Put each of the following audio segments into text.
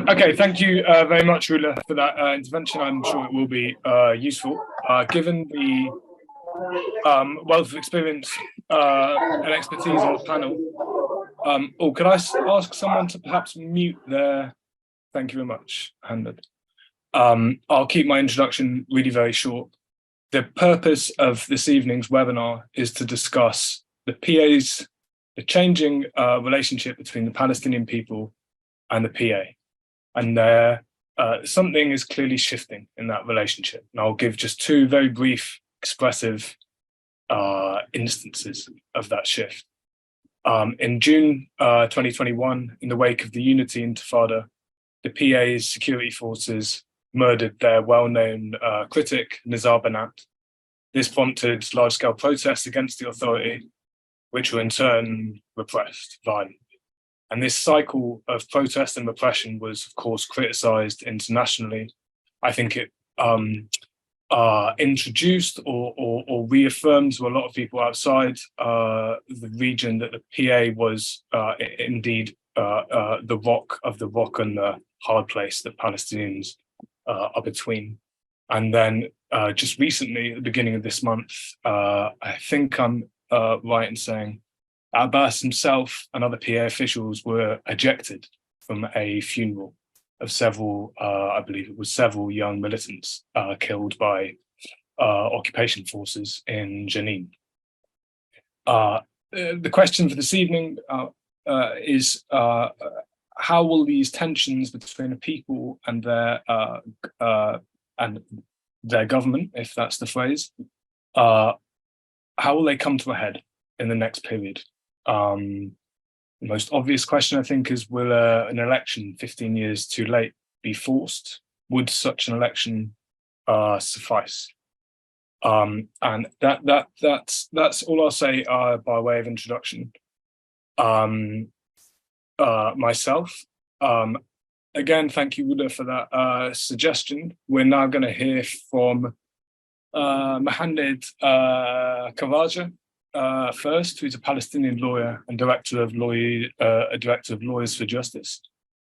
Okay, thank you very much, Rula, for that intervention. I'm sure it will be useful. Given the wealth of experience and expertise on the panel, could I ask someone to perhaps mute their... Thank you very much, Handed. I'll keep my introduction really very short. The purpose of this evening's webinar is to discuss the changing relationship between the Palestinian people and the PA. And something is clearly shifting in that relationship. And I'll give just two very brief, expressive instances of that shift. In June 2021, in the wake of the Unity Intifada, the PA's security forces murdered their well-known critic, Nizar Banat. This prompted large-scale protests against the authority, which were in turn repressed violently. And this cycle of protest and repression was, of course, criticized internationally. I think it introduced or reaffirmed to a lot of people outside the region that the PA was indeed the rock and the hard place that Palestinians are between. And then just recently, at the beginning of this month, I think I'm right in saying Abbas himself and other PA officials were ejected from a funeral of several, I believe it was several young militants killed by occupation forces in Jenin. The question for this evening is how will these tensions between the people and their government, if that's the phrase, how will they come to a head in the next period? The most obvious question, I think, is will an election 15 years too late be forced? Would such an election suffice? And that's all I'll say by way of introduction. Myself, again, thank you, Uda, for that suggestion. We're now going to hear from Mohammed Kavaja first, who's a Palestinian lawyer and director of Lawyers for Justice.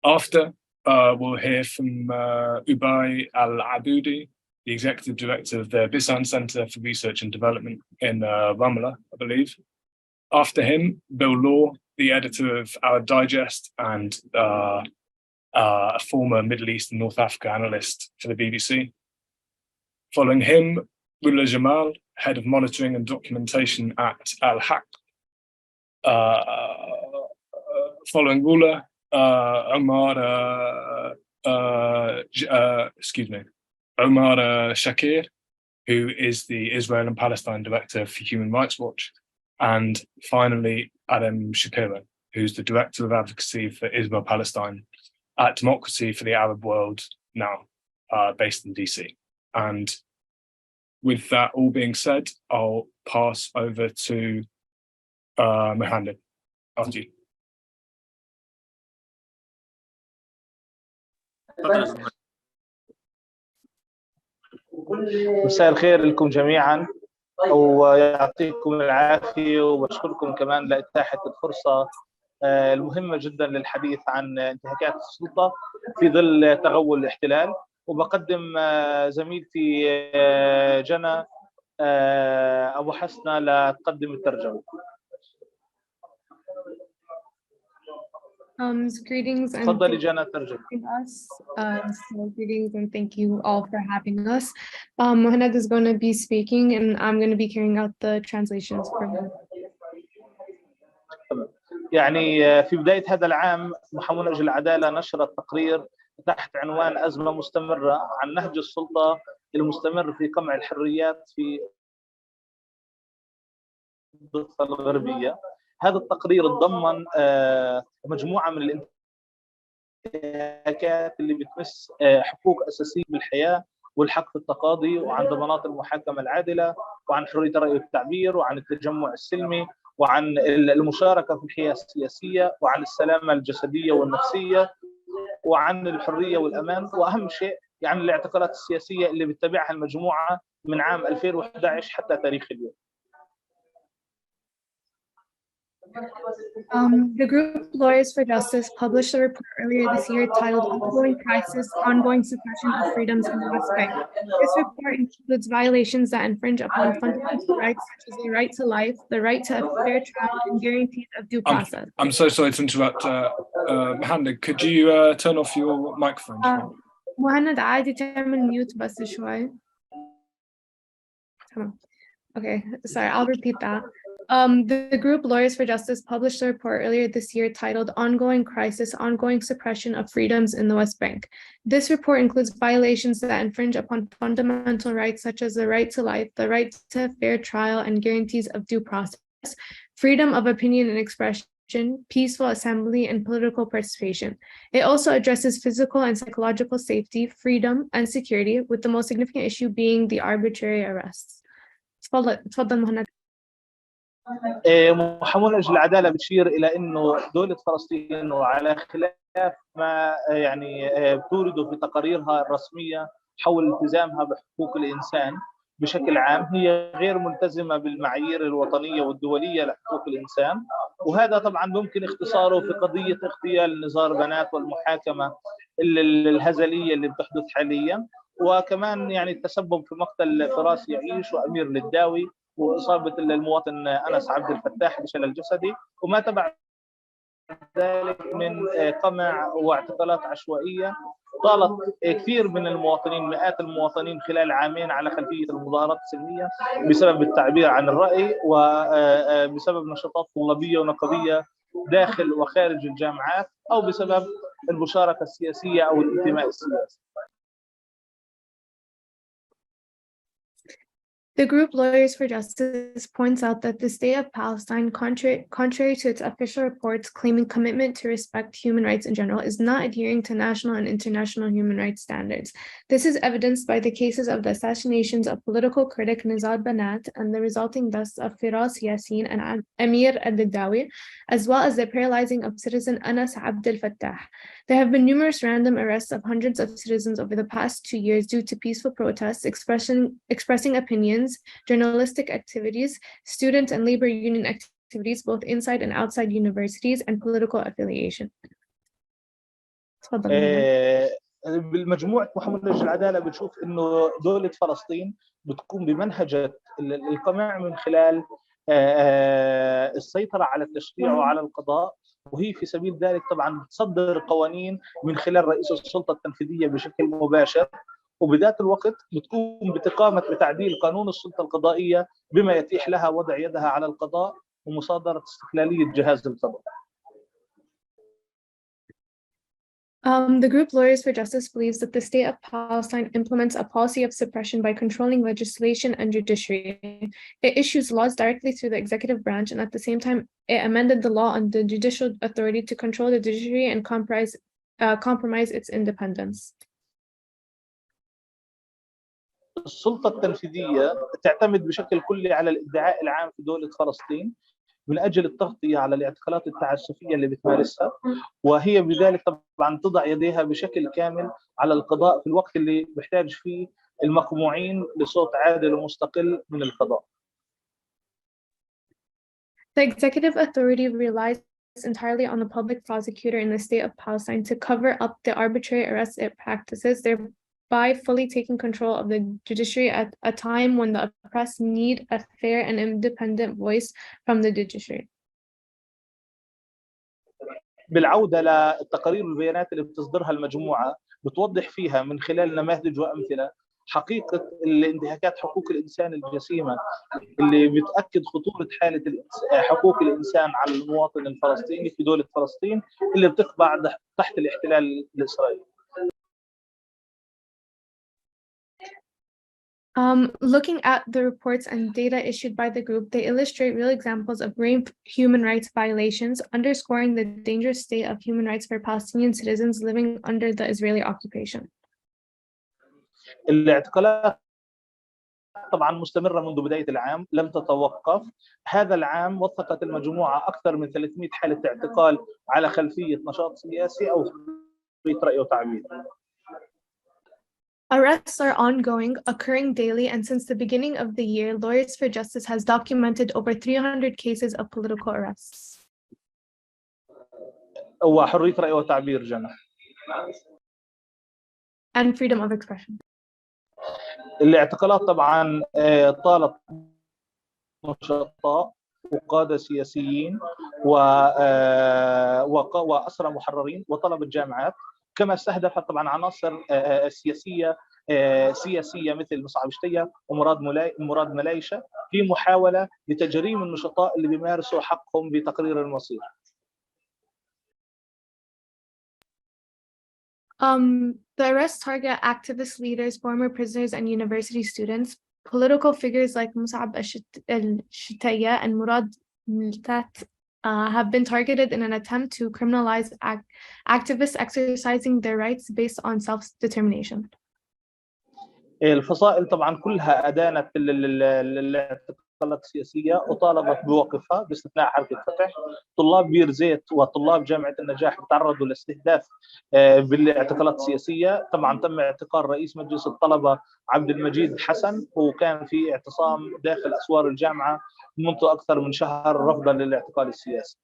After, we'll hear from Ubay Al-Aboudi, the executive director of the Bisan Center for Research and Development in Ramallah, I believe. After him, Bill Law, the editor of Arab Digest and a former Middle East and North Africa analyst for the BBC. Following him, Rula Jamal, head of monitoring and documentation at Al-Haq. Following Rula, Omar Shakir, who is the Israel and Palestine director for Human Rights Watch. And finally, Adam Shapiro, who's the director of advocacy for Israel-Palestine at Democracy for the Arab World now, based in DC. And with that all being said, I'll pass over to Mohammed. After you. مساء الخير لكم جميعا ويعطيكم العافية وبشكركم كمان لإتاحة الفرصة المهمة جدا للحديث عن انتهاكات السلطة في ظل تغول الاحتلال. وبقدم زميلتي جنى أبو حسنة لتقدم الترجمة. Greetings and تفضلي جنى ترجمة. So greetings and thank you all for having us. Mohamed is going to be speaking and I'm going to be carrying out the translations for him. يعني في بداية هذا العام محامون أجل العدالة نشرت تقرير تحت عنوان أزمة مستمرة عن نهج السلطة المستمر في قمع الحريات في الضفة الغربية. هذا التقرير تضمن مجموعة من الانتهاكات اللي بتمس حقوق أساسية بالحياة والحق في التقاضي وعن ضمانات المحاكمة العادلة وعن حرية الرأي والتعبير وعن التجمع السلمي وعن المشاركة في الحياة السياسية وعن السلامة الجسدية والنفسية وعن الحرية والأمان وأهم شيء يعني الاعتقالات السياسية اللي بتتبعها المجموعة من عام 2011 حتى تاريخ اليوم. The group Lawyers for Justice published a report earlier this year titled Ongoing Crisis, Ongoing Suppression of Freedoms in the West Bank. This report includes violations that infringe upon fundamental rights such as the right to life, the right to a fair trial, and guarantees of due process. I'm so sorry to interrupt. Mohammed, could you turn off your microphone? مهند عادي تعمل mute بس شوي. تمام. Okay, sorry, I'll repeat that. The group Lawyers for Justice published a report earlier this year titled Ongoing Crisis, Ongoing Suppression of Freedoms in the West Bank. This report includes violations that infringe upon fundamental rights such as the right to life, the right to a fair trial, and guarantees of due process, freedom of opinion and expression, peaceful assembly, and political participation. It also addresses physical and psychological safety, freedom, and security, with the most significant issue being the arbitrary arrests. تفضل مهند. محاولة أجل العدالة بتشير إلى أنه دولة فلسطين وعلى خلاف ما يعني تورده في تقاريرها الرسمية حول التزامها بحقوق الإنسان بشكل عام، هي غير ملتزمة بالمعايير الوطنية والدولية لحقوق الإنسان، وهذا طبعا ممكن اختصاره في قضية اغتيال نزار بنات والمحاكمة الهزلية اللي بتحدث حاليا، وكمان يعني التسبب في مقتل فراس يعيش وأمير للداوي وإصابة المواطن أنس عبد الفتاح بشلل جسدي، وما تبع ذلك من قمع واعتقالات عشوائية طالت كثير من المواطنين، مئات المواطنين خلال عامين على خلفية المظاهرات السلمية بسبب التعبير عن الرأي وبسبب نشاطات طلابية ونقابية داخل وخارج الجامعات أو بسبب المشاركة السياسية أو الانتماء السياسي. The group Lawyers for Justice points out that the state of Palestine, contrary to its official reports claiming commitment to respect human rights in general, is not adhering to national and international human rights standards. This is evidenced by the cases of the assassinations of political critic Nizar Banat and the resulting deaths of Firas Yassin and Amir al-Dawi, as well as the paralyzing of citizen Anas Abd al-Fattah. There have been numerous random arrests of hundreds of citizens over the past 2 years due to peaceful protests, expressing opinions, journalistic activities, student and labor union activities, both inside and outside universities, and political affiliation. بالمجموعة محاولة العدالة بنشوف إنه دولة فلسطين بتقوم بمنهجة القمع من خلال السيطرة على التشريع وعلى القضاء، وهي في سبيل ذلك طبعا بتصدر قوانين من خلال رئيس السلطة التنفيذية بشكل مباشر، وبذات الوقت بتقوم بتعديل قانون السلطة القضائية بما يتيح لها وضع يدها على القضاء ومصادرة استقلالية جهاز القضاء. The group Lawyers for Justice believes that the state of Palestine implements a policy of suppression by controlling legislation and judiciary. It issues laws directly through the executive branch, and at the same time, it amended the law on the judicial authority to control the judiciary and compromise its independence. السلطة التنفيذية تعتمد بشكل كلي على الإدعاء العام في دولة فلسطين من أجل التغطية على الاعتقالات التعسفية اللي بتمارسها، وهي بذلك طبعا تضع يديها بشكل كامل على القضاء في الوقت اللي بيحتاج فيه المقموعين لصوت عادل ومستقل من القضاء. The executive authority relies entirely on the public prosecutor in the state of Palestine to cover up the arbitrary arrests it practices, thereby fully taking control of the judiciary at a time when the oppressed need a fair and independent voice from the judiciary. بالعودة للتقارير والبيانات اللي بتصدرها المجموعة بتوضح فيها من خلال نماذج وأمثلة حقيقة الانتهاكات حقوق الإنسان الجسيمة اللي بتأكد خطورة حالة حقوق الإنسان على المواطن الفلسطيني في دولة فلسطين اللي بتخضع تحت الاحتلال الإسرائيلي. Looking at the reports and data issued by the group, they illustrate real examples of grave human rights violations, underscoring the dangerous state of human rights for Palestinian citizens living under the Israeli occupation. الاعتقالات طبعا مستمرة منذ بداية العام لم تتوقف. هذا العام وثقت المجموعة أكثر من 300 حالة اعتقال على خلفية نشاط سياسي أو حرية رأي وتعبير. Arrests are ongoing, occurring daily, and since the beginning of the year, Lawyers for Justice has documented over 300 cases of political arrests. وحرية رأي وتعبير جنى. And freedom of expression. الاعتقالات طبعا طالت نشطاء وقادة سياسيين وأسرى محررين وطلبة جامعات، كما استهدفت طبعا عناصر سياسية مثل مصعب شتية ومراد ملايشة في محاولة لتجريم النشطاء اللي بيمارسوا حقهم بتقرير المصير. The arrests target activist leaders, former prisoners, and university students. Political figures like Musab al-Shitaya and Murad Miltat have been targeted in an attempt to criminalize activists exercising their rights based on self-determination. الفصائل طبعا كلها أدانت الاعتقالات السياسية وطالبت بوقفها باستثناء حركة فتح. طلاب بير زيت وطلاب جامعة النجاح تعرضوا لاستهداف بالاعتقالات السياسية. طبعا تم اعتقال رئيس مجلس الطلبة عبد المجيد حسن، وكان في اعتصام داخل أسوار الجامعة منذ أكثر من شهر رفضا للاعتقال السياسي.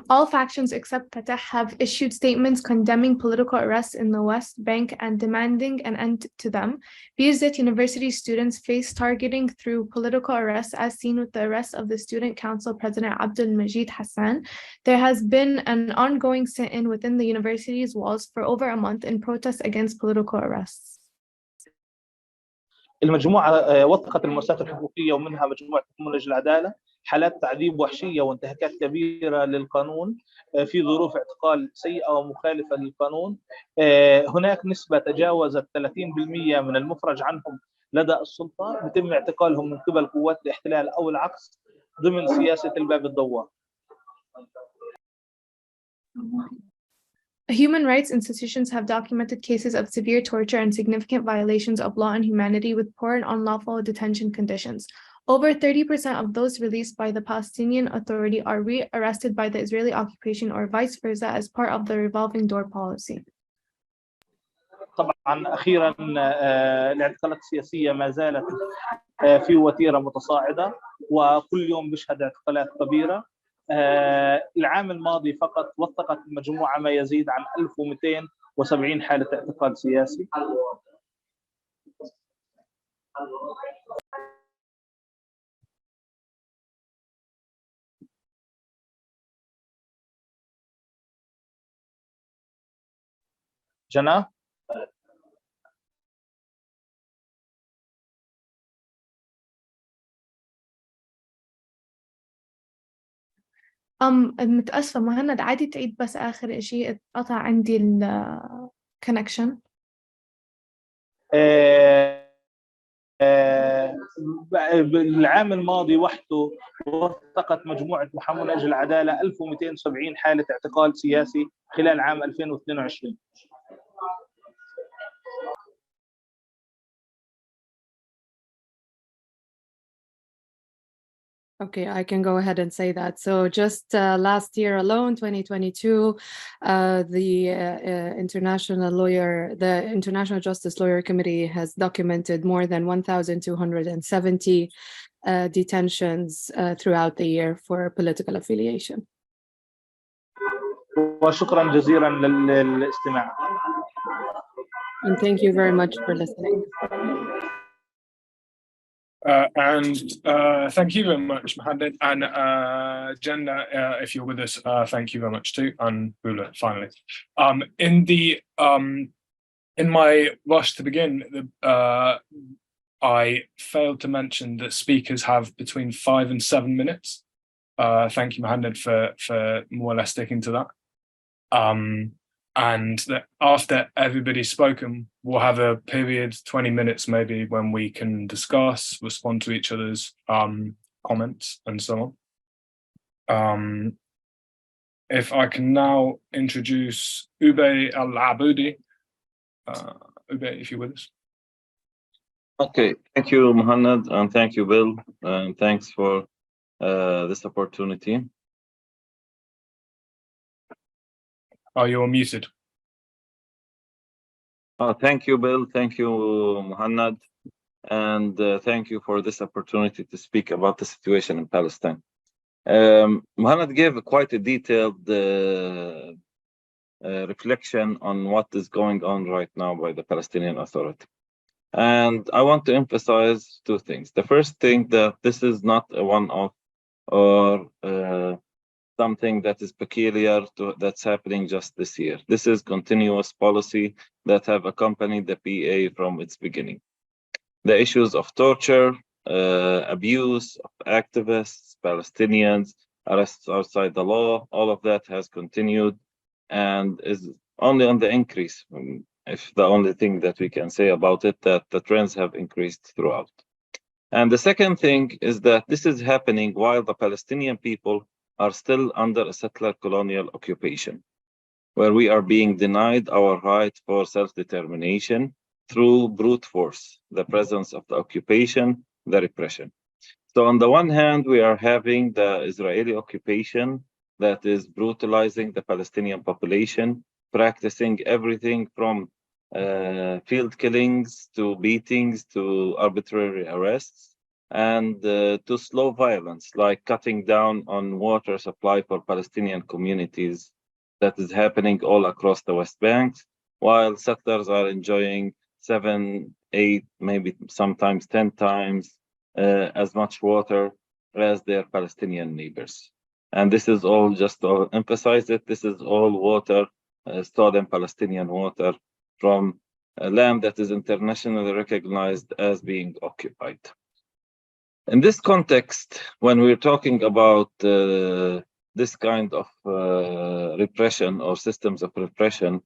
All factions except Fatah have issued statements condemning political arrests in the West Bank and demanding an end to them. Birzeit University students face targeting through political arrests, as seen with the arrest of the Student Council President Abdul Majid Hassan. There has been an ongoing sit-in within the university's walls for over a month in protest against political arrests. المجموعة وثقت المؤسسات الحقوقية ومنها مجموعة نموذج العدالة حالات تعذيب وحشية وانتهاكات كبيرة للقانون في ظروف اعتقال سيئة ومخالفة للقانون. هناك نسبة تجاوزت 30% من المفرج عنهم لدى السلطة يتم اعتقالهم من قبل قوات الاحتلال أو العكس ضمن سياسة الباب الدوار. Human rights institutions have documented cases of severe torture and significant violations of law and humanity with poor and unlawful detention conditions. Over 30% of those released by the Palestinian Authority are re-arrested by the Israeli occupation or vice versa as part of the revolving door policy. طبعا أخيرا الاعتقالات السياسية ما زالت في وتيرة متصاعدة وكل يوم بيشهد اعتقالات كبيرة. العام الماضي فقط وثقت المجموعة ما يزيد عن 1270 حالة اعتقال سياسي. جنى متأسفة مهند، عادي تعيد بس آخر إشي، اتقطع عندي ال connection. العام الماضي وحده وثقت مجموعة محامون من أجل العدالة 1270 حالة اعتقال سياسي خلال عام 2022. Okay, I can go ahead and say that. So just last year alone, 2022, the International Justice Lawyer Committee has documented more than 1,270 detentions throughout the year for political affiliation. وشكرا جزيلا للاستماع. And thank you very much for listening. Thank you very much, Mohammed, and Jenna, if you're with us, thank you very much too, and Bula, finally. In my rush to begin, I failed to mention that speakers have between 5 and 7 minutes. Thank you, Mohammed, for more or less sticking to that. And that after everybody's spoken, we'll have a period, 20 minutes maybe, when we can discuss, respond to each other's comments and so on. If I can now introduce Ube Al-Aboudi. Ube, if you're with us. Okay, thank you, Mohammed, and thank you, Bill, and thanks for this opportunity. Oh, you're muted. Thank you, Bill. Thank you, Mohammed. And thank you for this opportunity to speak about the situation in Palestine. Mohammed gave quite a detailed reflection on what is going on right now by the Palestinian Authority. And I want to emphasize two things. The first thing, that this is not a one-off or something that is peculiar to that's happening just this year. This is continuous policy that have accompanied the PA from its beginning. The issues of torture, abuse of activists, Palestinians, arrests outside the law, all of that has continued and is only on the increase. If the only thing that we can say about it, that the trends have increased throughout. And the second thing is that this is happening while the Palestinian people are still under a settler colonial occupation, where we are being denied our right for self-determination through brute force, the presence of the occupation, the repression. So on the one hand, we are having the Israeli occupation that is brutalizing the Palestinian population, practicing everything from field killings to beatings to arbitrary arrests, and to slow violence, like cutting down on water supply for Palestinian communities that is happening all across the West Bank, while settlers are enjoying 7, 8, maybe sometimes 10 times as much water as their Palestinian neighbors. And this is all, just to emphasize it, this is all water, stolen Palestinian water from a land that is internationally recognized as being occupied. In this context, when we're talking about this kind of repression or systems of repression,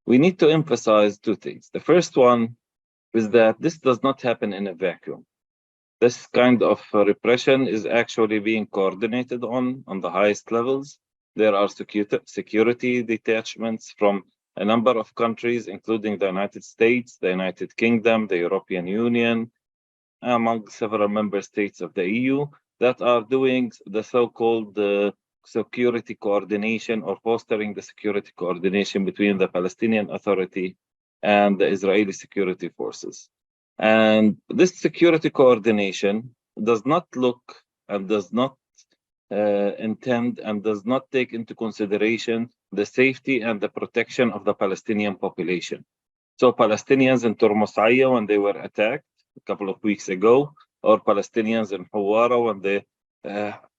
we need to emphasize two things. The first one is that this does not happen in a vacuum. This kind of repression is actually being coordinated on the highest levels. There are security detachments from a number of countries, including the United States, the United Kingdom, the European Union, among several member states of the EU, that are doing the so-called security coordination or fostering the security coordination between the Palestinian Authority and the Israeli security forces. And this security coordination does not look and does not intend and does not take into consideration the safety and the protection of the Palestinian population. So Palestinians in Tormosaya, when they were attacked a couple of weeks ago, or Palestinians in Hawara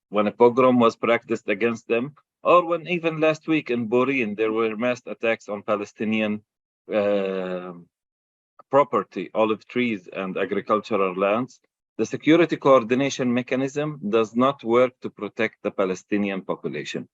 when a pogrom was practiced against them, or when even last week in Borin there were mass attacks on Palestinian property, olive trees and agricultural lands, the security coordination mechanism does not work to protect the Palestinian population.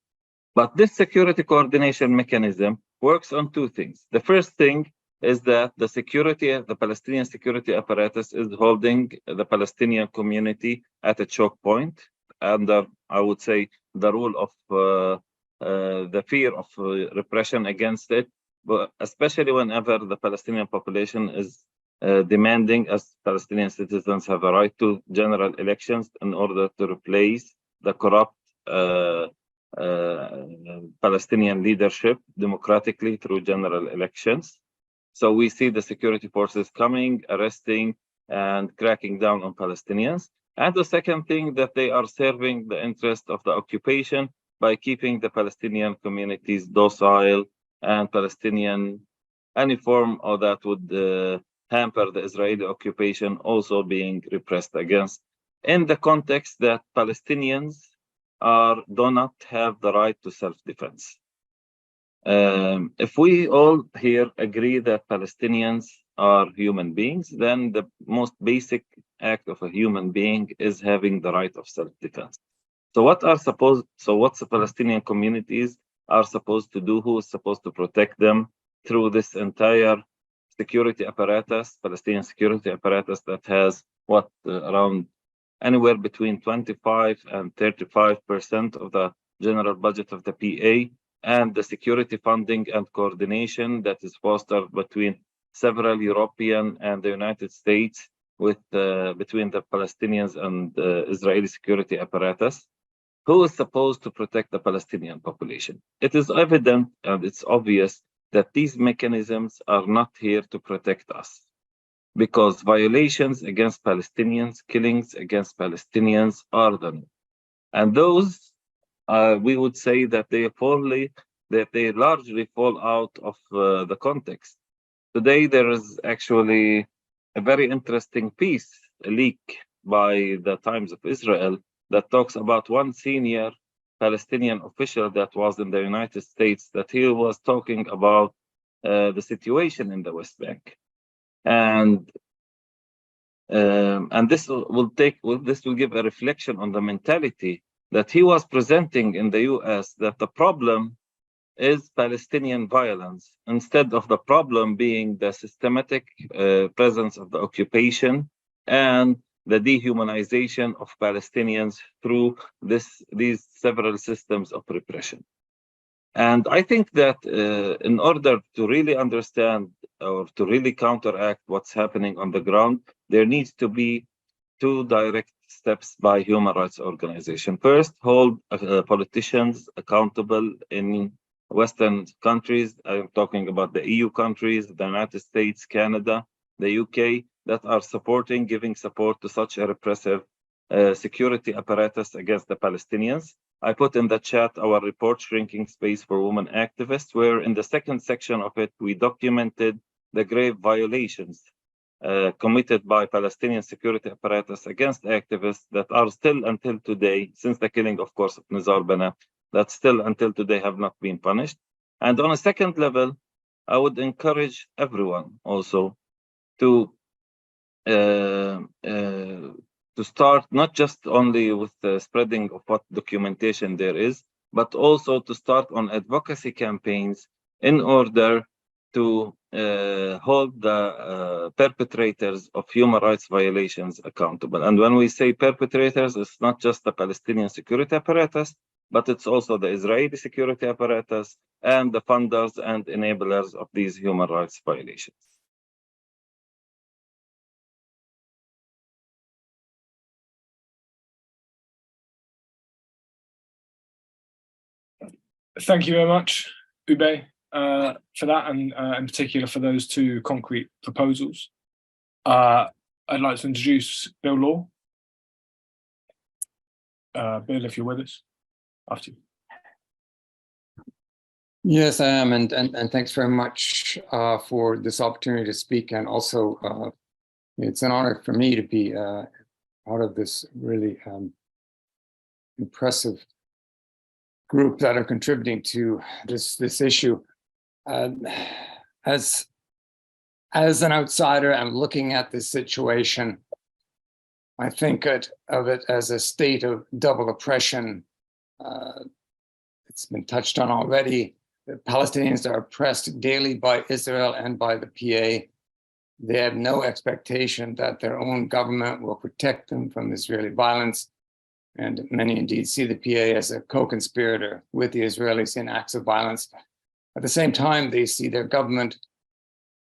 But this security coordination mechanism works on two things. The first thing is that the Palestinian security apparatus is holding the Palestinian community at a choke point under, I would say, the rule of the fear of repression against it, but especially whenever the Palestinian population is demanding, as Palestinian citizens have a right to, general elections in order to replace the corrupt Palestinian leadership democratically through general elections. So we see the security forces coming, arresting, and cracking down on Palestinians. And the second thing, that they are serving the interest of the occupation by keeping the Palestinian communities docile and Palestinian, any form of that would hamper the Israeli occupation also being repressed against, in the context that Palestinians do not have the right to self-defense. If we all here agree that Palestinians are human beings, then the most basic act of a human being is having the right of self-defense. So what's the Palestinian communities are supposed to do? Who is supposed to protect them through this entire security apparatus, Palestinian security apparatus that has around anywhere between 25 and 35% of the general budget of the PA, and the security funding and coordination that is fostered between several European and the United States between the Palestinians and the Israeli security apparatus. Who is supposed to protect the Palestinian population? It is evident and it's obvious that these mechanisms are not here to protect us, because violations against Palestinians, killings against Palestinians are done. And those we would say that they largely fall out of the context. Today, there is actually a very interesting piece, a leak by the Times of Israel, that talks about one senior Palestinian official that was in the United States, that he was talking about the situation in the West Bank. And this will give a reflection on the mentality that he was presenting in the US, that the problem is Palestinian violence, instead of the problem being the systematic presence of the occupation and the dehumanization of Palestinians through these several systems of repression. And I think that in order to really understand or to really counteract what's happening on the ground, there needs to be two direct steps by human rights organizations. First, hold politicians accountable in Western countries. I'm talking about the EU countries, the United States, Canada, the UK, that are giving support to such a repressive security apparatus against the Palestinians. I put in the chat our report, Shrinking Space for Women Activists, where in the second section of it, we documented the grave violations committed by Palestinian security apparatus against activists that are still until today, since the killing, of course, of Nizar Bana, that still until today have not been punished. And on a second level, I would encourage everyone also to start not just only with the spreading of what documentation there is, but also to start on advocacy campaigns in order to hold the perpetrators of human rights violations accountable. And when we say perpetrators, it's not just the Palestinian security apparatus, but it's also the Israeli security apparatus and the funders and enablers of these human rights violations. Thank you very much, Ube, for that, and in particular for those two concrete proposals. I'd like to introduce Bill Law. Bill, if you're with us, after you. Yes, I am, and thanks very much for this opportunity to speak, and also it's an honor for me to be part of this really impressive group that are contributing to this issue. As an outsider, I'm looking at this situation. I think of it as a state of double oppression. It's been touched on already. The Palestinians are oppressed daily by Israel and by the PA. They have no expectation that their own government will protect them from Israeli violence. And many indeed see the PA as a co-conspirator with the Israelis in acts of violence. At the same time, they see their government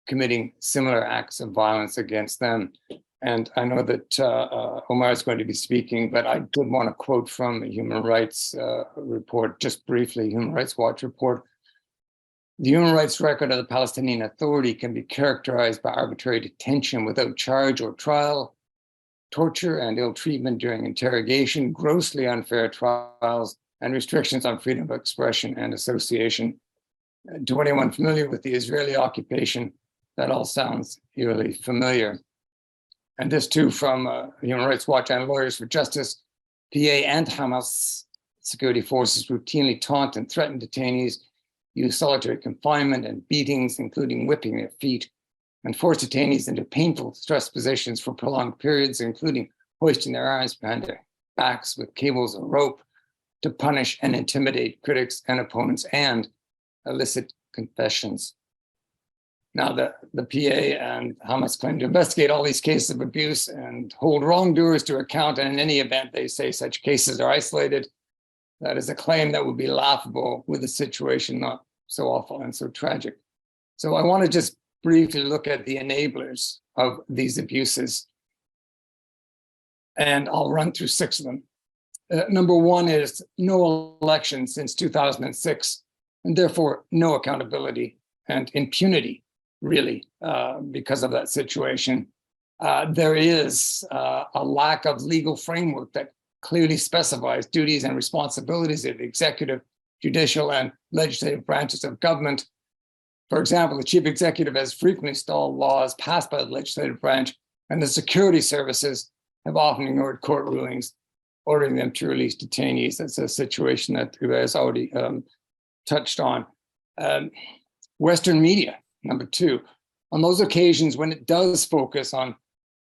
committing similar acts of violence against them. And I know that Omar is going to be speaking, but I did want to quote from the Human Rights report, just briefly, Human Rights Watch report. The human rights record of the Palestinian Authority can be characterized by arbitrary detention without charge or trial, torture and ill treatment during interrogation, grossly unfair trials, and restrictions on freedom of expression and association. To anyone familiar with the Israeli occupation, that all sounds eerily familiar. And this too from Human Rights Watch and Lawyers for Justice. PA and Hamas security forces routinely taunt and threaten detainees, use solitary confinement and beatings, including whipping their feet, and force detainees into painful stress positions for prolonged periods, including hoisting their arms behind their backs with cables or rope to punish and intimidate critics and opponents, and elicit confessions. Now, the PA and Hamas claim to investigate all these cases of abuse and hold wrongdoers to account, and in any event, they say such cases are isolated. That is a claim that would be laughable with a situation not so awful and so tragic. So I want to just briefly look at the enablers of these abuses, and I'll run through 6 of them. Number 1 is no election since 2006, and therefore no accountability and impunity, really, because of that situation. There is a lack of legal framework that clearly specifies duties and responsibilities of the executive, judicial, and legislative branches of government. For example, the chief executive has frequently stalled laws passed by the legislative branch, and the security services have often ignored court rulings, ordering them to release detainees. That's a situation that Uwe has already touched on. Western media, number two, on those occasions when it does focus on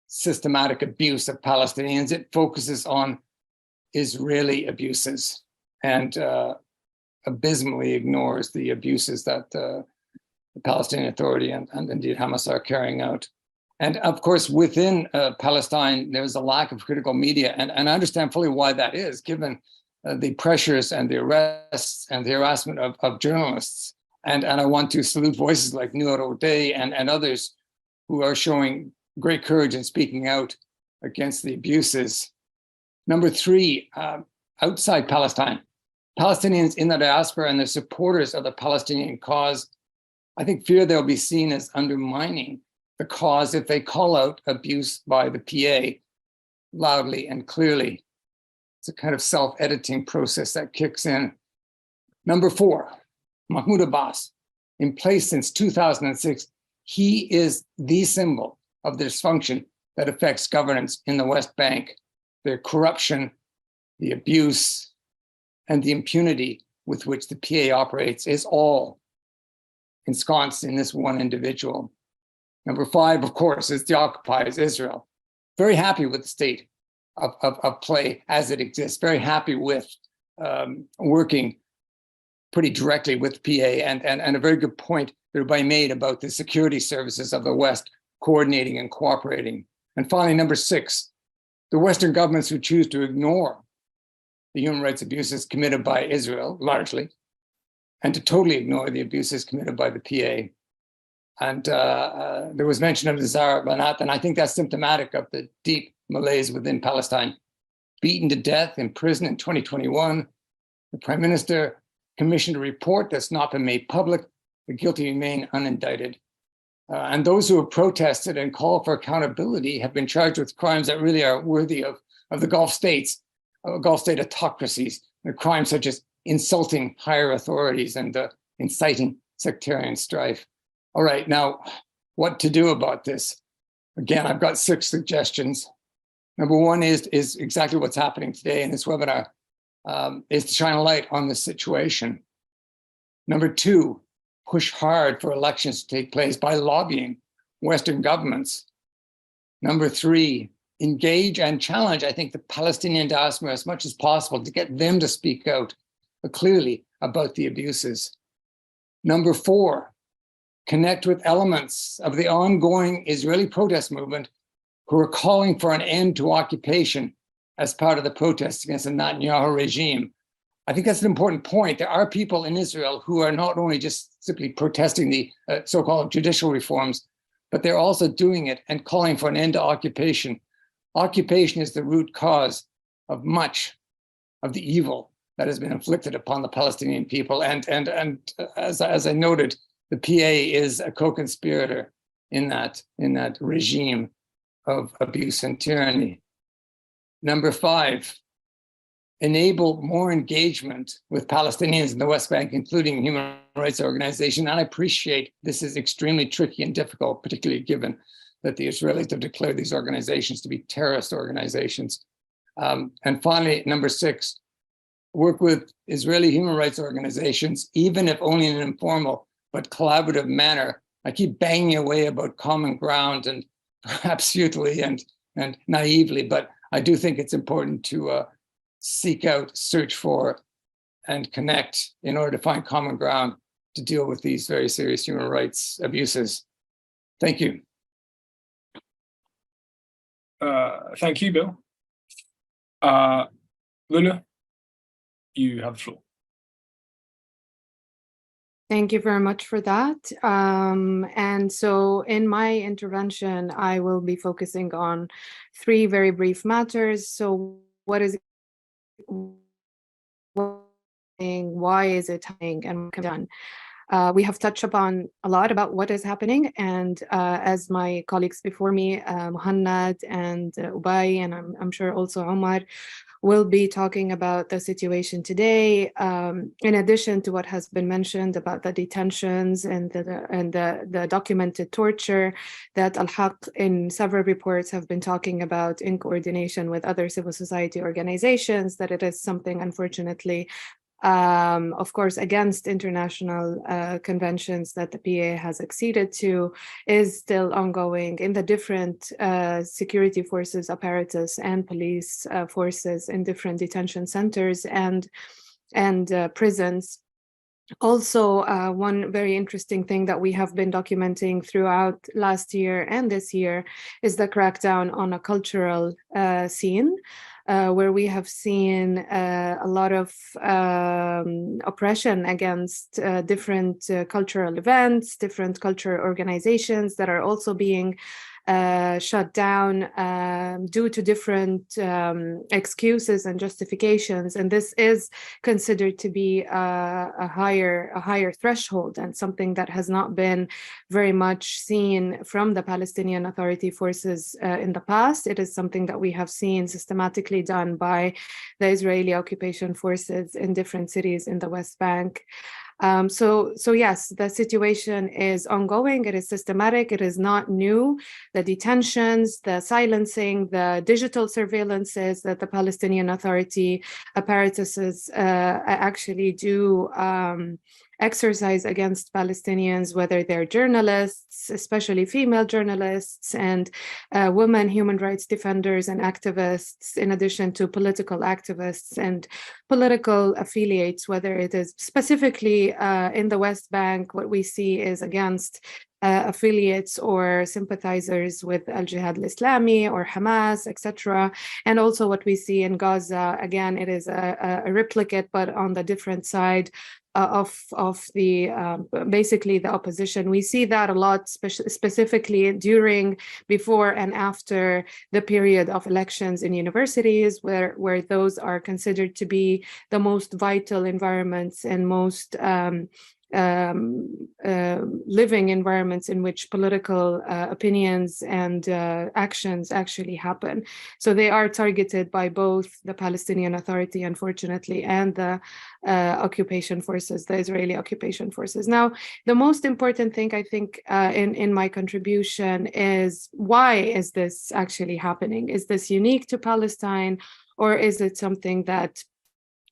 systematic abuse of Palestinians, it focuses on Israeli abuses and abysmally ignores the abuses that the Palestinian Authority and indeed Hamas are carrying out. And of course, within Palestine, there's a lack of critical media. And I understand fully why that is, given the pressures and the arrests and the harassment of journalists. And I want to salute voices like Noor O'Day and others who are showing great courage in speaking out against the abuses. Number three, outside Palestine, Palestinians in the diaspora and the supporters of the Palestinian cause, I think, fear they'll be seen as undermining the cause if they call out abuse by the PA loudly and clearly. It's a kind of self-editing process that kicks in. Number four, Mahmoud Abbas, in place since 2006, he is the symbol of the dysfunction that affects governance in the West Bank, the corruption, the abuse, and the impunity with which the PA operates is all ensconced in this one individual. Number five, of course, is the occupiers, Israel. Very happy with the state of play as it exists, very happy with working pretty directly with PA, and a very good point that everybody made about the security services of the West coordinating and cooperating. And finally, number six, the Western governments who choose to ignore the human rights abuses committed by Israel, largely, and to totally ignore the abuses committed by the PA. And there was mention of the Zahra Banat, and I think that's symptomatic of the deep malaise within Palestine. Beaten to death in prison in 2021, the Prime Minister commissioned a report that's not been made public. The guilty remain unindicted. And those who have protested and called for accountability have been charged with crimes that really are worthy of the Gulf states, Gulf state autocracies, crimes such as insulting higher authorities and inciting sectarian strife. All right, now, what to do about this? Again, I've got 6 suggestions. Number one is exactly what's happening today in this webinar, is to shine a light on this situation. Number two, push hard for elections to take place by lobbying Western governments. Number three, engage and challenge, I think, the Palestinian diaspora as much as possible to get them to speak out clearly about the abuses. Number four, connect with elements of the ongoing Israeli protest movement who are calling for an end to occupation as part of the protests against the Netanyahu regime. I think that's an important point. There are people in Israel who are not only just simply protesting the so-called judicial reforms, but they're also doing it and calling for an end to occupation. Occupation is the root cause of much of the evil that has been inflicted upon the Palestinian people. And as I noted, the PA is a co-conspirator in that regime of abuse and tyranny. Number five, enable more engagement with Palestinians in the West Bank, including human rights organizations. And I appreciate this is extremely tricky and difficult, particularly given that the Israelis have declared these organizations to be terrorist organizations. And finally, number six, work with Israeli human rights organizations, even if only in an informal but collaborative manner. I keep banging away about common ground, and perhaps futilely and naively, but I do think it's important to seek out, search for, and connect in order to find common ground to deal with these very serious human rights abuses. Thank you. Thank you, Bill. Luna, you have the floor. Thank you very much for that. And so in my intervention, I will be focusing on 3 very brief matters. So what is why is it happening and what can be done? We have touched upon a lot about what is happening, and as my colleagues before me, Muhannad and Ubay, and I'm sure also Omar, will be talking about the situation today, in addition to what has been mentioned about the detentions and the documented torture that Al-Haq in several reports have been talking about in coordination with other civil society organizations, that it is something, unfortunately, of course, against international conventions that the PA has acceded to, is still ongoing in the different security forces apparatus and police forces in different detention centers and prisons. Also, one very interesting thing that we have been documenting throughout last year and this year is the crackdown on a cultural scene, where we have seen a lot of oppression against different cultural events, different cultural organizations that are also being shut down due to different excuses and justifications, and this is considered to be a higher threshold, and something that has not been very much seen from the Palestinian Authority forces in the past. It is something that we have seen systematically done by the Israeli occupation forces in different cities in the West Bank. So yes, the situation is ongoing. It is systematic. It is not new. The detentions, the silencing, the digital surveillances that the Palestinian Authority apparatuses actually do exercise against Palestinians, whether they're journalists, especially female journalists, and women human rights defenders and activists, in addition to political activists and political affiliates, whether it is specifically in the West Bank. What we see is against affiliates or sympathizers with Al-Jihad al-Islami or Hamas, etc. And also what we see in Gaza, again, it is a replicate, but on the different side of the basically the opposition. We see that a lot, specifically during, before, and after the period of elections in universities, where those are considered to be the most vital environments and most living environments in which political opinions and actions actually happen. So they are targeted by both the Palestinian Authority, unfortunately, and the occupation forces, the Israeli occupation forces. Now, the most important thing, I think, in my contribution is, why is this actually happening? Is this unique to Palestine, or is it something that,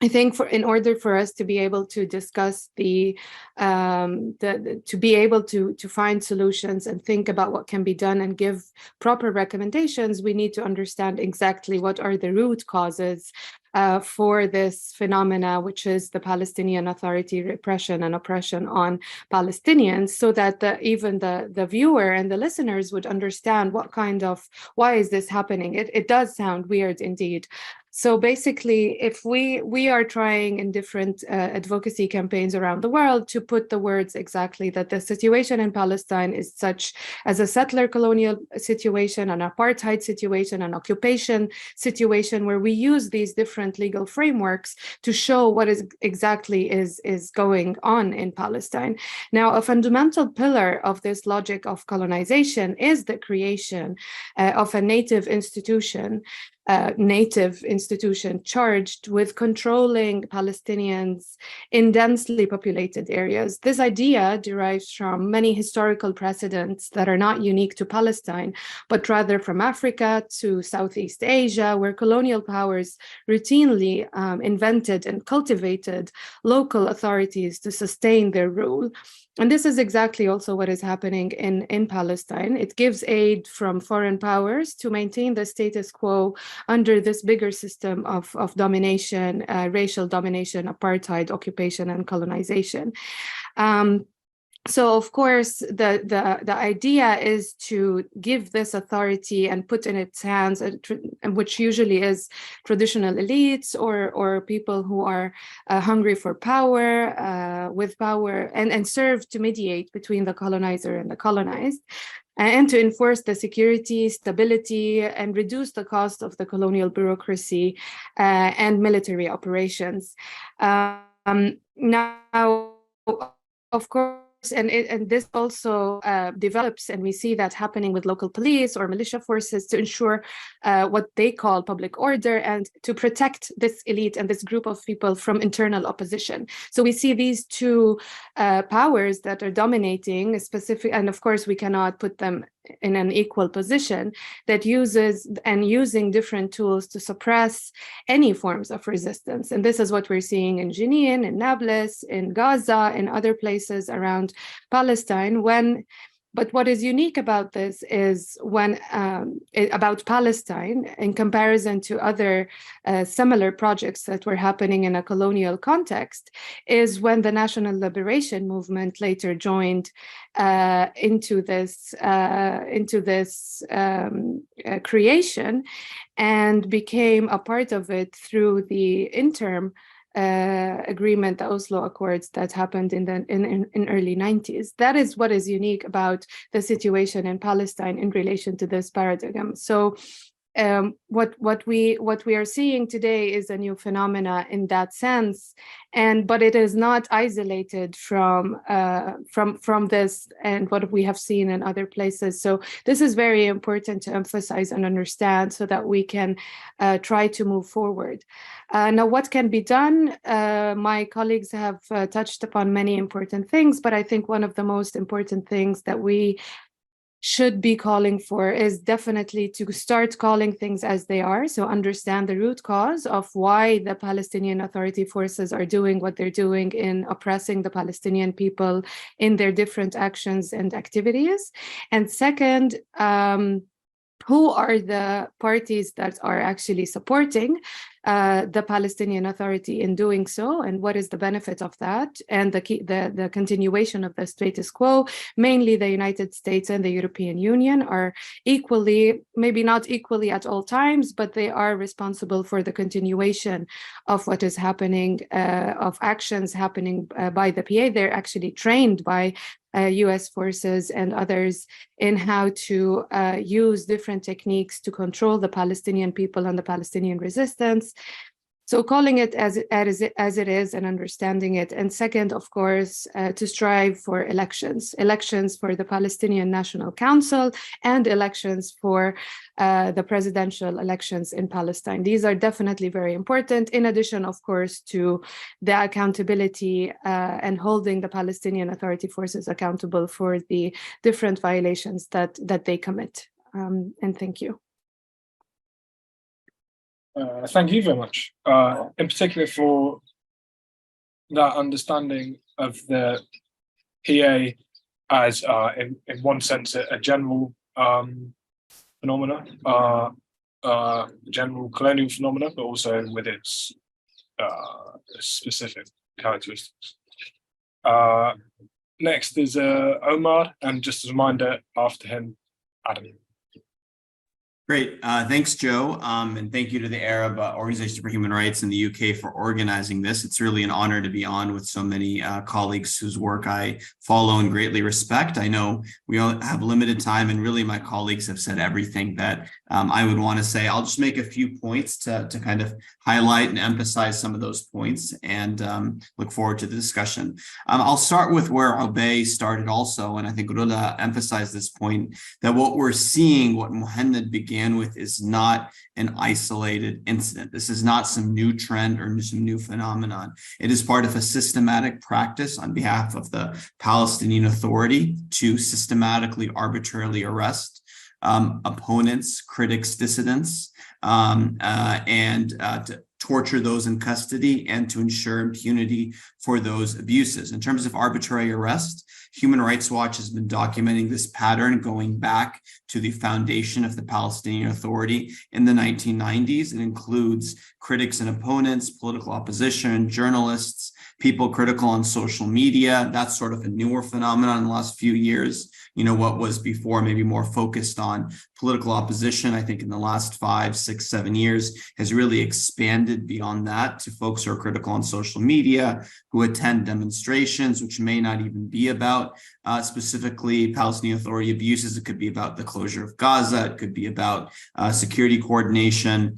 I think, in order for us to be able to discuss to be able to find solutions and think about what can be done and give proper recommendations, we need to understand exactly what are the root causes for this phenomena, which is the Palestinian Authority repression and oppression on Palestinians, so that even the viewer and the listeners would understand why is this happening. It does sound weird indeed. So basically, if we are trying in different advocacy campaigns around the world to put the words exactly that the situation in Palestine is such as a settler colonial situation, an apartheid situation, an occupation situation, where we use these different legal frameworks to show what is exactly is going on in Palestine. Now, a fundamental pillar of this logic of colonization is the creation of a native institution charged with controlling Palestinians in densely populated areas. This idea derives from many historical precedents that are not unique to Palestine, but rather from Africa to Southeast Asia, where colonial powers routinely invented and cultivated local authorities to sustain their rule. And this is exactly also what is happening in Palestine. It gives aid from foreign powers to maintain the status quo under this bigger system of domination, racial domination, apartheid, occupation, and colonization. So, of course, the idea is to give this authority and put in its hands, which usually is traditional elites or people who are hungry for power, with power, and serve to mediate between the colonizer and the colonized, and to enforce the security, stability, and reduce the cost of the colonial bureaucracy and military operations. Now, of course, and this also develops, and we see that happening with local police or militia forces to ensure what they call public order and to protect this elite and this group of people from internal opposition. So we see these two powers that are dominating a specific, and of course we cannot put them in an equal position, that using different tools to suppress any forms of resistance. And this is what we're seeing in Jenin, in Nablus, in Gaza, in other places around Palestine. But what is unique about this is about Palestine, in comparison to other similar projects that were happening in a colonial context, is when the National Liberation Movement later joined into this creation and became a part of it through the interim agreement, the Oslo Accords that happened in early 90s. That is what is unique about the situation in Palestine in relation to this paradigm. So what we are seeing today is a new phenomena in that sense, but it is not isolated from this and what we have seen in other places. So this is very important to emphasize and understand so that we can try to move forward. Now, what can be done? My colleagues have touched upon many important things, but I think one of the most important things that we should be calling for is definitely to start calling things as they are. So understand the root cause of why the Palestinian Authority forces are doing what they're doing in oppressing the Palestinian people in their different actions and activities. And second, who are the parties that are actually supporting the Palestinian Authority in doing so, and what is the benefit of that, and the continuation of the status quo? Mainly the United States and the European Union are equally, maybe not equally at all times, but they are responsible for the continuation of what is happening, of actions happening by the PA. They're actually trained by US forces and others in how to use different techniques to control the Palestinian people and the Palestinian resistance. So calling it as it is and understanding it. And second, of course, to strive for elections for the Palestinian National Council and elections for the presidential elections in Palestine. These are definitely very important, in addition, of course, to the accountability and holding the Palestinian Authority forces accountable for the different violations that they commit. And thank you. Thank you very much, in particular for that understanding of the PA as, in one sense, a general phenomena, general colonial phenomena, but also with its specific characteristics. Next is Omar, and just as a reminder, after him, Adam. Great. Thanks, Joe. And thank you to the Arab Organization for Human Rights in the UK for organizing this. It's really an honor to be on with so many colleagues whose work I follow and greatly respect. I know we all have limited time, and really my colleagues have said everything that I would want to say. I'll just make a few points to kind of highlight and emphasize some of those points, and look forward to the discussion. I'll start with where Obey started also, and I think Rula emphasized this point, that what we're seeing, what Muhannad began with, is not an isolated incident. This is not some new trend or some new phenomenon. It is part of a systematic practice on behalf of the Palestinian Authority to systematically, arbitrarily arrest opponents, critics, dissidents, and to torture those in custody, and to ensure impunity for those abuses. In terms of arbitrary arrest, Human Rights Watch has been documenting this pattern going back to the foundation of the Palestinian Authority in the 1990s. It includes critics and opponents, political opposition, journalists, people critical on social media. That's sort of a newer phenomenon in the last few years. You know, what was before maybe more focused on political opposition, I think in the last 5, 6, 7 years has really expanded beyond that to folks who are critical on social media, who attend demonstrations, which may not even be about specifically Palestinian Authority abuses. It could be about the closure of Gaza. It could be about security coordination,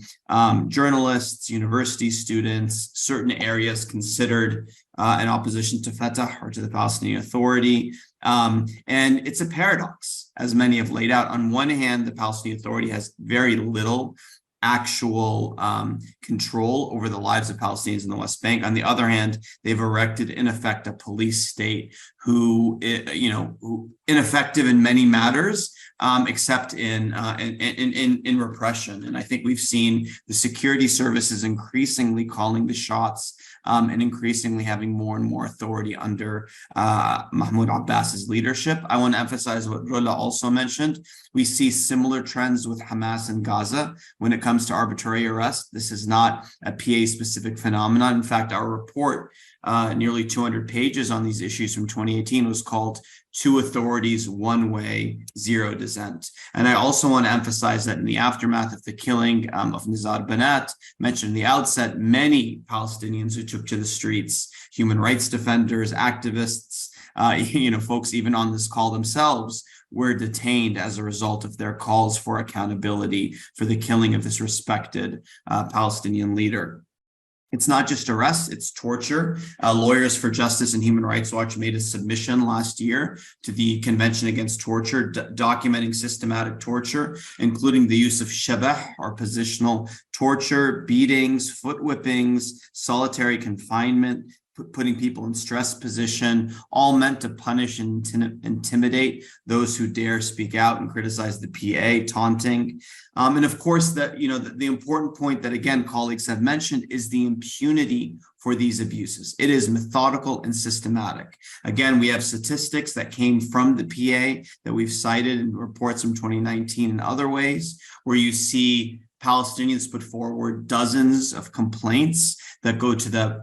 journalists, university students, certain areas considered in opposition to Fatah or to the Palestinian Authority. And it's a paradox, as many have laid out. On one hand, the Palestinian Authority has very little actual control over the lives of Palestinians in the West Bank. On the other hand, they've erected, in effect, a police state who ineffective in many matters, except in repression. And I think we've seen the security services increasingly calling the shots and increasingly having more and more authority under Mahmoud Abbas's leadership. I want to emphasize what Rola also mentioned. We see similar trends with Hamas in Gaza when it comes to arbitrary arrest. This is not a PA-specific phenomenon. In fact, our report, nearly 200 pages on these issues from 2018, was called "Two Authorities, One Way, Zero Dissent." And I also want to emphasize that in the aftermath of the killing of Nizar Banat, mentioned in the outset, many Palestinians who took to the streets, human rights defenders, activists, folks even on this call themselves, were detained as a result of their calls for accountability for the killing of this respected Palestinian leader. It's not just arrests, it's torture. Lawyers for Justice and Human Rights Watch made a submission last year to the Convention Against Torture, documenting systematic torture, including the use of shabah, or positional torture, beatings, foot whippings, solitary confinement, putting people in stress position, all meant to punish and intimidate those who dare speak out and criticize the PA, taunting. And of course, the important point that, again, colleagues have mentioned is the impunity for these abuses. It is methodical and systematic. Again, we have statistics that came from the PA that we've cited in reports from 2019 and other ways, where you see Palestinians put forward dozens of complaints that go to the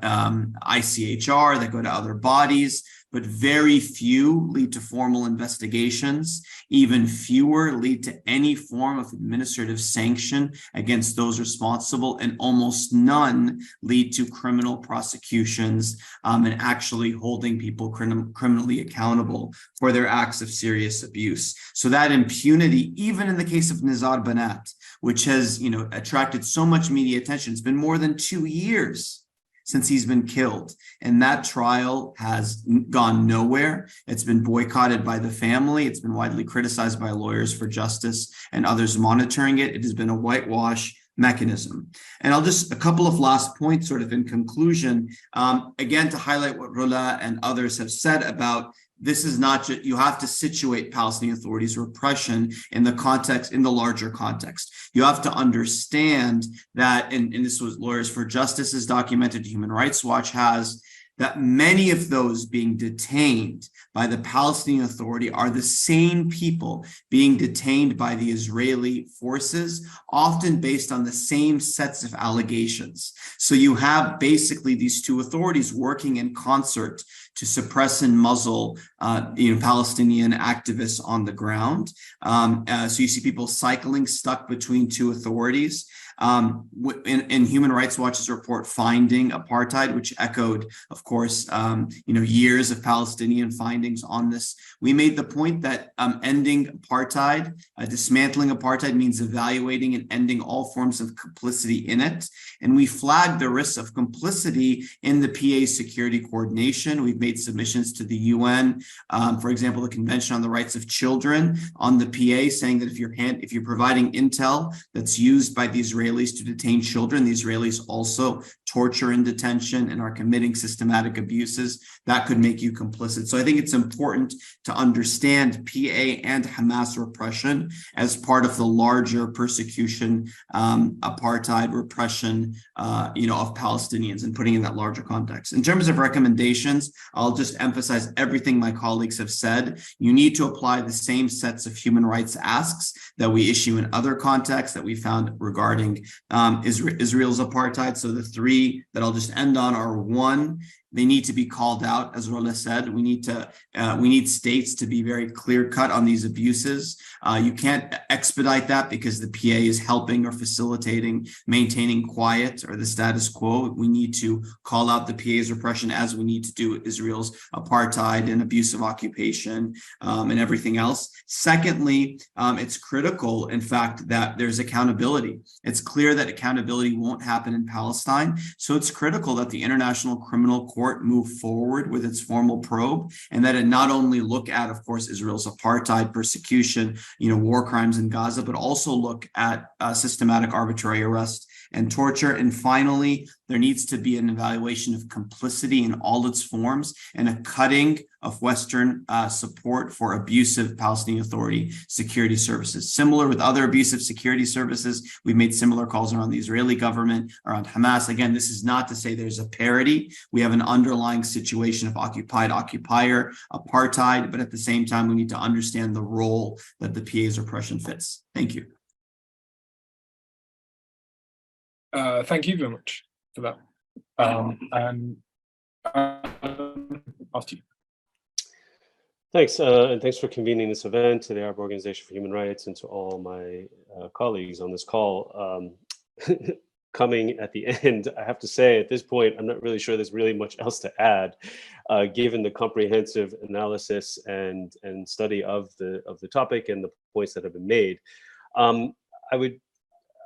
ICHR, that go to other bodies, but very few lead to formal investigations. Even fewer lead to any form of administrative sanction against those responsible, and almost none lead to criminal prosecutions and actually holding people criminally accountable for their acts of serious abuse. So that impunity, even in the case of Nizar Banat, which has attracted so much media attention, it's been more than 2 years since he's been killed. And that trial has gone nowhere. It's been boycotted by the family. It's been widely criticized by Lawyers for Justice and others monitoring it. It has been a whitewash mechanism. And I'll just, a couple of last points sort of in conclusion, again, to highlight what Rola and others have said about this is not just, you have to situate Palestinian Authority's repression in the context, in the larger context. You have to understand that, and this was Lawyers for Justice has documented, Human Rights Watch has, that many of those being detained by the Palestinian Authority are the same people being detained by the Israeli forces, often based on the same sets of allegations. So you have basically these two authorities working in concert to suppress and muzzle Palestinian activists on the ground. So you see people cycling, stuck between two authorities. In Human Rights Watch's report, Finding Apartheid, which echoed, of course, years of Palestinian findings on this, we made the point that ending apartheid, dismantling apartheid, means evaluating and ending all forms of complicity in it. And we flagged the risks of complicity in the PA security coordination. We've made submissions to the UN, for example, the Convention on the Rights of Children, on the PA, saying that if you're providing intel that's used by the Israelis to detain children, the Israelis also torture in detention and are committing systematic abuses, that could make you complicit. So I think it's important to understand PA and Hamas repression as part of the larger persecution, apartheid repression, of Palestinians, and putting in that larger context. In terms of recommendations, I'll just emphasize everything my colleagues have said. You need to apply the same sets of human rights asks that we issue in other contexts that we found regarding Israel's apartheid. So the three that I'll just end on are: one, they need to be called out, as Rola said. We need states to be very clear-cut on these abuses. You can't expedite that because the PA is helping or facilitating maintaining quiet or the status quo. We need to call out the PA's repression, as we need to do Israel's apartheid and abusive occupation and everything else. Secondly, it's critical, in fact, that there's accountability. It's clear that accountability won't happen in Palestine, so it's critical that the International Criminal Court court move forward with its formal probe, and that it not only look at, of course, Israel's apartheid, persecution, war crimes in Gaza, but also look at systematic arbitrary arrest and torture. And finally, there needs to be an evaluation of complicity in all its forms and a cutting of Western support for abusive Palestinian Authority security services. Similar with other abusive security services, we've made similar calls around the Israeli government, around Hamas. Again, this is not to say there's a parity. We have an underlying situation of occupied, occupier, apartheid, but at the same time, we need to understand the role that the PA's repression fits. Thank you. Thank you very much for that. And after you. Thanks, and thanks for convening this event, to the Arab Organization for Human Rights, and to all my colleagues on this call. Coming at the end, I have to say at this point, I'm not really sure there's really much else to add, given the comprehensive analysis and study of the topic and the points that have been made.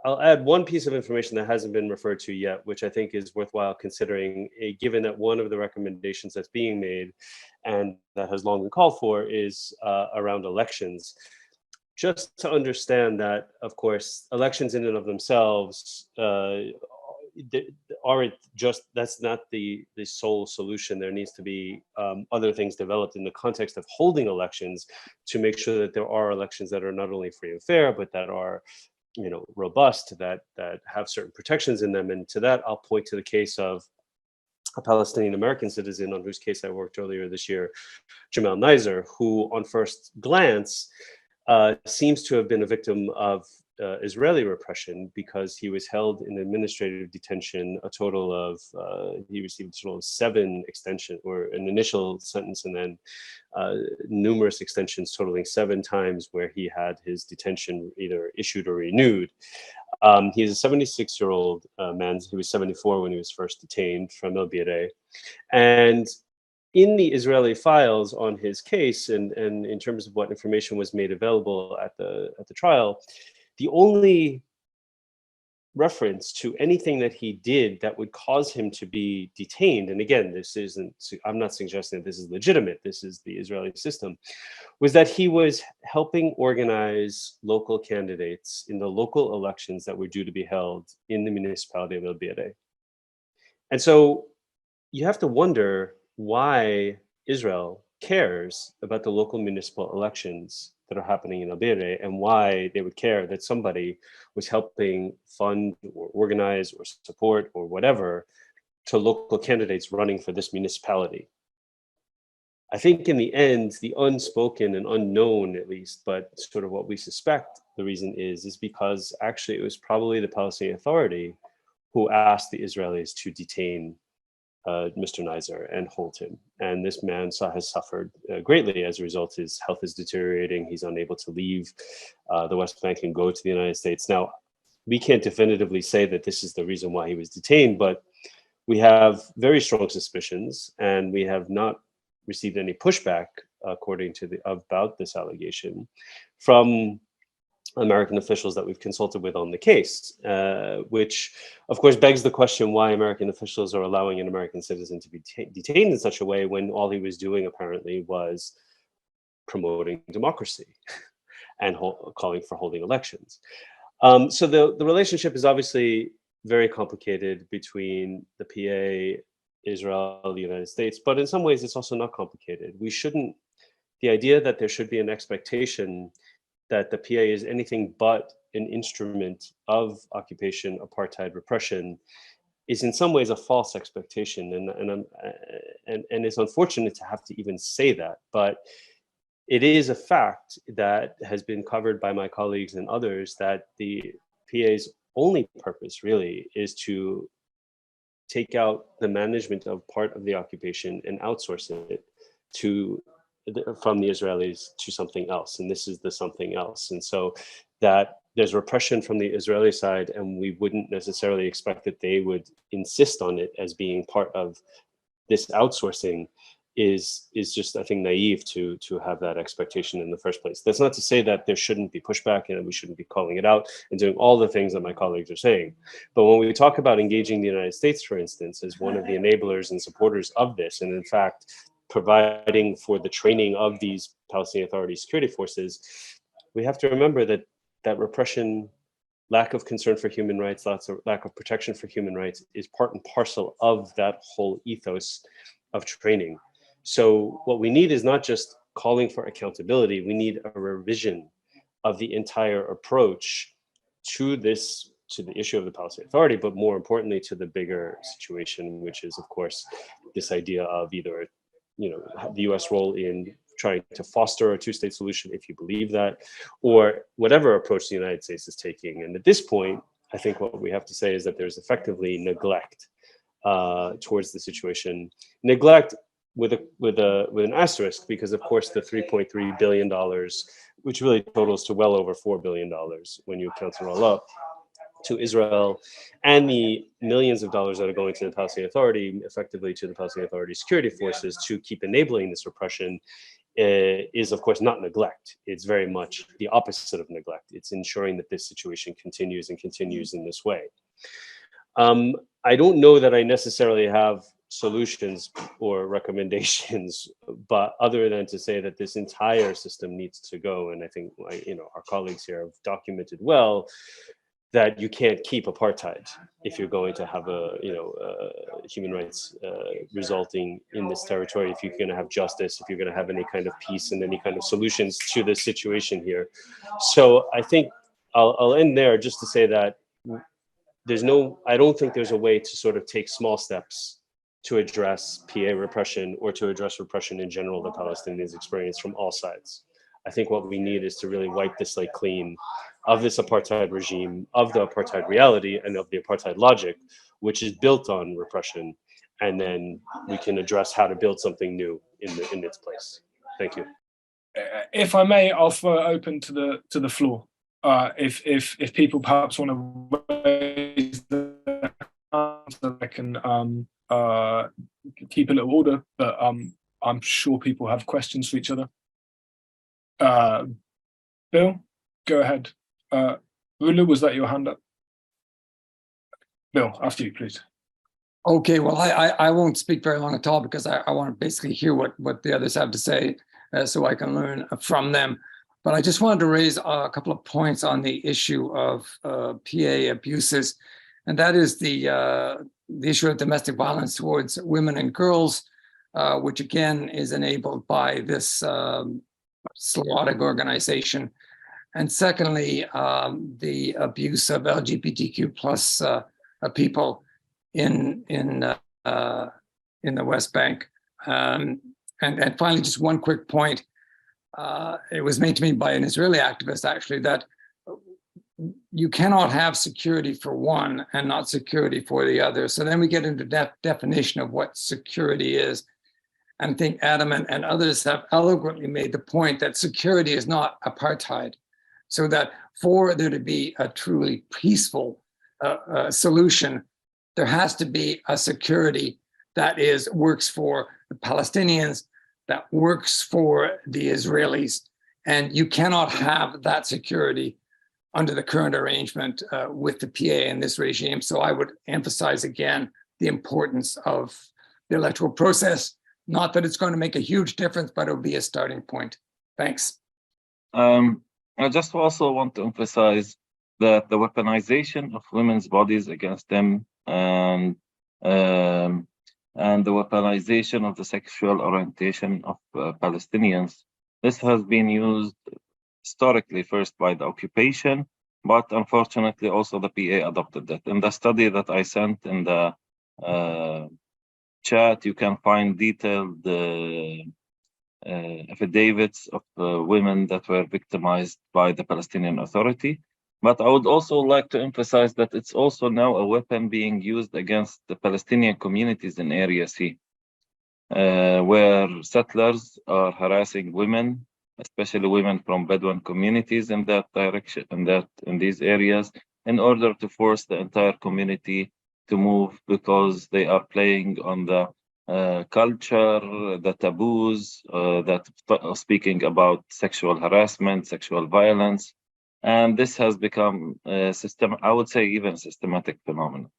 I'll add one piece of information that hasn't been referred to yet, which I think is worthwhile considering, given that one of the recommendations that's being made and that has long been called for is around elections. Just to understand that, of course, elections in and of themselves aren't just, that's not the sole solution. There needs to be other things developed in the context of holding elections to make sure that there are elections that are not only free and fair, but that are robust, that have certain protections in them. And to that, I'll point to the case of a Palestinian American citizen on whose case I worked earlier this year, Jamal Nizer, who on first glance seems to have been a victim of Israeli repression, because he was held in administrative detention a total of, he received a total of 7 extensions, or an initial sentence, and then numerous extensions totaling 7 times where he had his detention either issued or renewed. He is a 76-year-old man. He was 74 when he was first detained from El Bireh. And in the Israeli files on his case, and in terms of what information was made available at the trial, the only reference to anything that he did that would cause him to be detained, and again, this isn't, I'm not suggesting that this is legitimate, this is the Israeli system, was that he was helping organize local candidates in the local elections that were due to be held in the municipality of El Bireh. And so you have to wonder why Israel cares about the local municipal elections that are happening in El Bireh, and why they would care that somebody was helping fund or organize or support or whatever to local candidates running for this municipality. I think in the end, the unspoken and unknown, at least, but sort of what we suspect the reason is because actually it was probably the Palestinian Authority who asked the Israelis to detain Mr. Nizer and hold him. And this man has suffered greatly as a result. His health is deteriorating. He's unable to leave the West Bank and go to the United States. Now, we can't definitively say that this is the reason why he was detained, but we have very strong suspicions, and we have not received any pushback, according to about this allegation, from American officials that we've consulted with on the case, which of course begs the question why American officials are allowing an American citizen to be detained in such a way when all he was doing apparently was promoting democracy and calling for holding elections. So the relationship is obviously very complicated between the PA, Israel, the United States, but in some ways it's also not complicated. The idea that there should be an expectation that the PA is anything but an instrument of occupation, apartheid, repression, is in some ways a false expectation, and it's unfortunate to have to even say that, but it is a fact that has been covered by my colleagues and others that the PA's only purpose really is to take out the management of part of the occupation and outsource it from the Israelis to something else, and this is the something else. And so that there's repression from the Israeli side, and we wouldn't necessarily expect that they would insist on it as being part of this outsourcing, is just, I think, naive to have that expectation in the first place. That's not to say that there shouldn't be pushback and we shouldn't be calling it out and doing all the things that my colleagues are saying. But when we talk about engaging the United States, for instance, as one of the enablers and supporters of this, and in fact, providing for the training of these Palestinian Authority security forces, we have to remember that repression, lack of concern for human rights, lack of protection for human rights is part and parcel of that whole ethos of training. So what we need is not just calling for accountability, we need a revision of the entire approach to the issue of the Palestinian Authority, but more importantly to the bigger situation, which is of course this idea of either, the US role in trying to foster a two-state solution, if you believe that, or whatever approach the United States is taking. And at this point, I think what we have to say is that there's effectively neglect towards the situation. Neglect with an asterisk, because of course the $3.3 billion, which really totals to well over $4 billion when you count it all up, to Israel, and the millions of dollars that are going to the Palestinian Authority, effectively to the Palestinian Authority security forces to keep enabling this repression, is of course not neglect. It's very much the opposite of neglect. It's ensuring that this situation continues and continues in this way. I don't know that I necessarily have solutions or recommendations, but other than to say that this entire system needs to go. And I think, our colleagues here have documented well that you can't keep apartheid if you're going to have human rights resulting in this territory, if you're going to have justice, if you're going to have any kind of peace and any kind of solutions to the situation here. So I think I'll end there just to say that I don't think there's a way to sort of take small steps to address PA repression or to address repression in general that Palestinians experience from all sides. I think what we need is to really wipe the slate clean of this apartheid regime, of the apartheid reality, and of the apartheid logic, which is built on repression. And then we can address how to build something new in its place. Thank you. If I may, I'll throw it open to the floor. If people perhaps want to raise their hands, so I can keep a little order, but I'm sure people have questions for each other. Bill, go ahead. Rulu, was that your hand up? Bill, after you, please. Okay, well, I won't speak very long at all because I want to basically hear what the others have to say so I can learn from them. But I just wanted to raise a couple of points on the issue of PA abuses, and that is the issue of domestic violence towards women and girls, which again is enabled by this Slavic organization. And secondly, the abuse of LGBTQ plus people in the West Bank. And finally, just one quick point. It was made to me by an Israeli activist, actually, that you cannot have security for one and not security for the other. So then we get into definition of what security is. And I think Adam and others have eloquently made the point that security is not apartheid. So that for there to be a truly peaceful solution, there has to be a security that works for the Palestinians, that works for the Israelis. And you cannot have that security under the current arrangement with the PA in this regime. So I would emphasize again the importance of the electoral process. Not that it's going to make a huge difference, but it'll be a starting point. Thanks. I just also want to emphasize that the weaponization of women's bodies against them and the weaponization of the sexual orientation of Palestinians, this has been used historically first by the occupation, but unfortunately also the PA adopted that. In the study that I sent in the chat, you can find detailed affidavits of women that were victimized by the Palestinian Authority. But I would also like to emphasize that it's also now a weapon being used against the Palestinian communities in Area C, where settlers are harassing women, especially women from Bedouin communities in that direction, in these areas, in order to force the entire community to move because they are playing on the culture, the taboos that speaking about sexual harassment, sexual violence, and this has become a system. I would say even systematic phenomenon.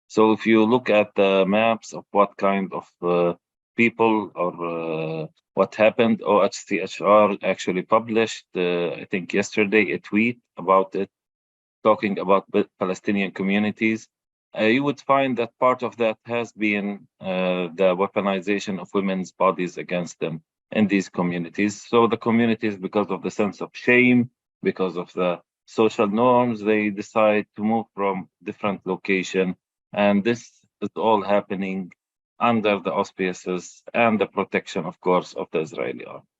So if you look at the maps of what kind of people or what happened, OHCHR actually published, I think yesterday, a tweet about it, talking about Palestinian communities. You would find that part of that has been the weaponization of women's bodies against them in these communities. So the communities, because of the sense of shame, because of the social norms, they decide to move from different location. And this is all happening under the auspices and the protection, of course, of the Israeli army.